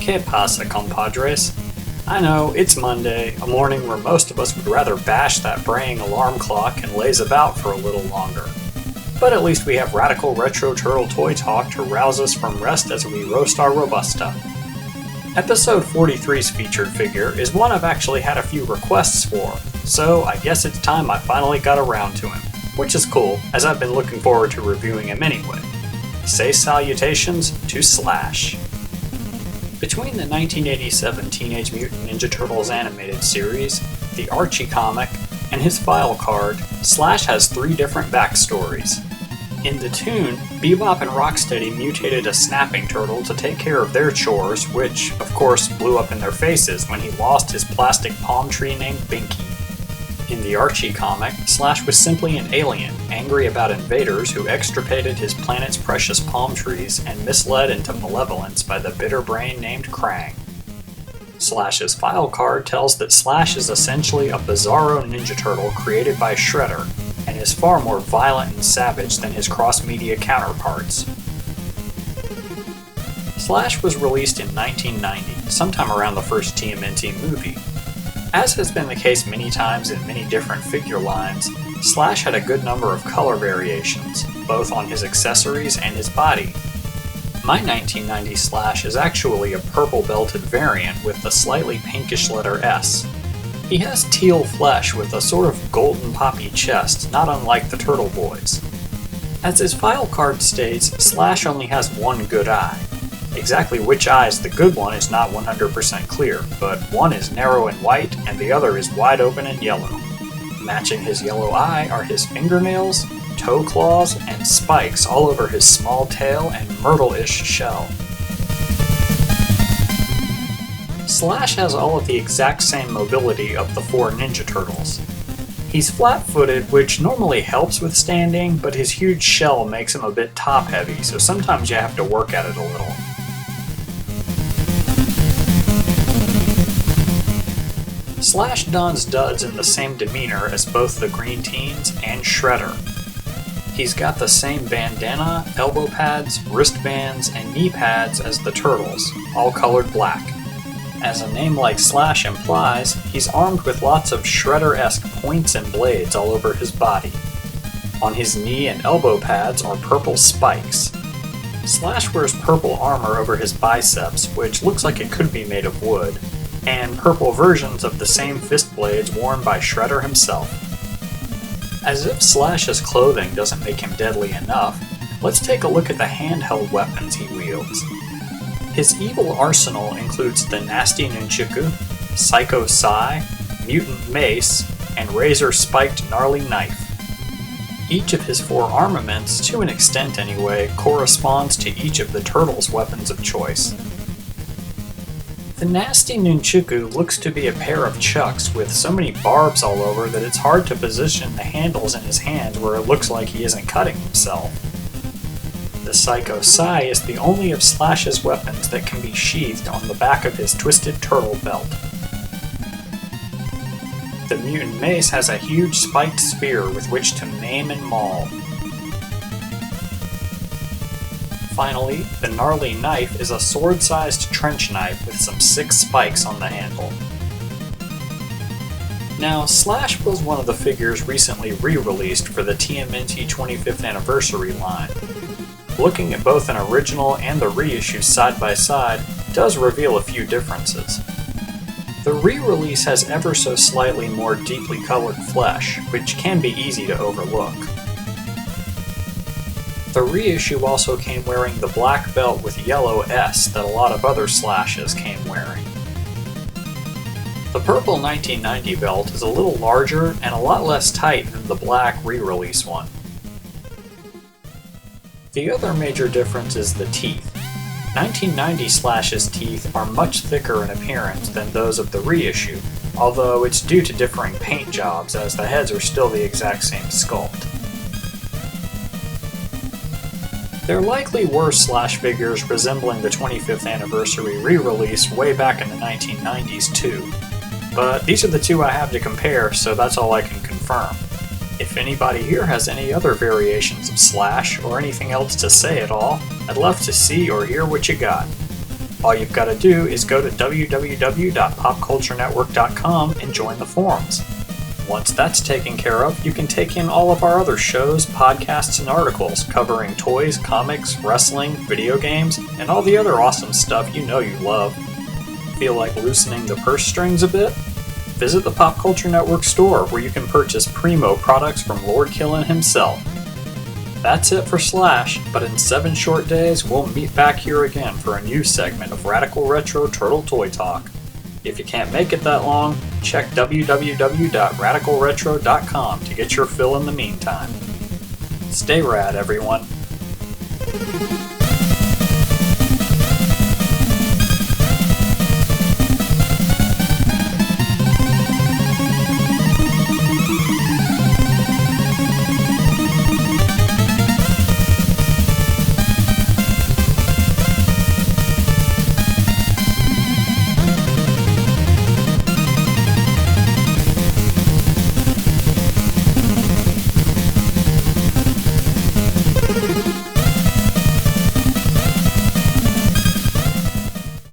Que pasa, compadres? I know, it's Monday, a morning where most of us would rather bash that braying alarm clock and laze about for a little longer. But at least we have radical retro turtle toy talk to rouse us from rest as we roast our Robusta. Episode 43's featured figure is one I've actually had a few requests for, so I guess it's time I finally got around to him, which is cool, as I've been looking forward to reviewing him anyway. Say salutations to Slash. Between the 1987 Teenage Mutant Ninja Turtles animated series, the Archie comic, and his file card, Slash has three different backstories. In the toon, Bebop and Rocksteady mutated a snapping turtle to take care of their chores, which, of course, blew up in their faces when he lost his plastic palm tree named Binky. In the Archie comic, Slash was simply an alien, angry about invaders who extirpated his planet's precious palm trees and misled into malevolence by the bitter brain named Krang. Slash's file card tells that Slash is essentially a bizarro Ninja Turtle created by Shredder, and is far more violent and savage than his cross-media counterparts. Slash was released in 1990, sometime around the first TMNT movie. As has been the case many times in many different figure lines, Slash had a good number of color variations, both on his accessories and his body. My 1990 Slash is actually a purple-belted variant with the slightly pinkish letter S. He has teal flesh with a sort of golden poppy chest, not unlike the Turtle Boys. As his file card states, Slash only has one good eye. Exactly which eye is the good one is not 100% clear, but one is narrow and white, and the other is wide open and yellow. Matching his yellow eye are his fingernails, toe claws, and spikes all over his small tail and myrtle-ish shell. Slash has all of the exact same mobility of the four Ninja Turtles. He's flat-footed, which normally helps with standing, but his huge shell makes him a bit top-heavy, so sometimes you have to work at it a little. Slash dons duds in the same demeanor as both the Green Teens and Shredder. He's got the same bandana, elbow pads, wristbands, and knee pads as the Turtles, all colored black. As a name like Slash implies, he's armed with lots of Shredder-esque points and blades all over his body. On his knee and elbow pads are purple spikes. Slash wears purple armor over his biceps, which looks like it could be made of wood, and purple versions of the same fist blades worn by Shredder himself. As if Slash's clothing doesn't make him deadly enough, let's take a look at the handheld weapons he wields. His evil arsenal includes the Nasty Nunchaku, Psycho Sai, Mutant Mace, and razor-spiked gnarly knife. Each of his four armaments, to an extent anyway, corresponds to each of the Turtles' weapons of choice. The Nasty Nunchaku looks to be a pair of chucks with so many barbs all over that it's hard to position the handles in his hands where it looks like he isn't cutting himself. The Psycho Sai is the only of Slash's weapons that can be sheathed on the back of his twisted turtle belt. The Mutant Mace has a huge spiked spear with which to maim and maul. Finally, the gnarly knife is a sword-sized trench knife with some 6 spikes on the handle. Now, Slash was one of the figures recently re-released for the TMNT 25th Anniversary line. Looking at both an original and the reissue side by side does reveal a few differences. The re-release has ever so slightly more deeply colored flesh, which can be easy to overlook. The reissue also came wearing the black belt with yellow S that a lot of other Slashes came wearing. The purple 1990 belt is a little larger and a lot less tight than the black re-release one. The other major difference is the teeth. 1990 Slash's teeth are much thicker in appearance than those of the reissue, although it's due to differing paint jobs as the heads are still the exact same sculpt. There likely were Slash figures resembling the 25th Anniversary re-release way back in the 1990s too, but these are the two I have to compare, so that's all I can confirm. If anybody here has any other variations of Slash, or anything else to say at all, I'd love to see or hear what you got. All you've got to do is go to www.popculturenetwork.com and join the forums. Once that's taken care of, you can take in all of our other shows, podcasts, and articles covering toys, comics, wrestling, video games, and all the other awesome stuff you know you love. Feel like loosening the purse strings a bit? Visit the Pop Culture Network store where you can purchase primo products from Lord Killin himself. That's it for Slash, but in 7 short days we'll meet back here again for a new segment of Radical Retro Turtle Toy Talk. If you can't make it that long, check www.radicalretro.com to get your fill in the meantime. Stay rad, everyone.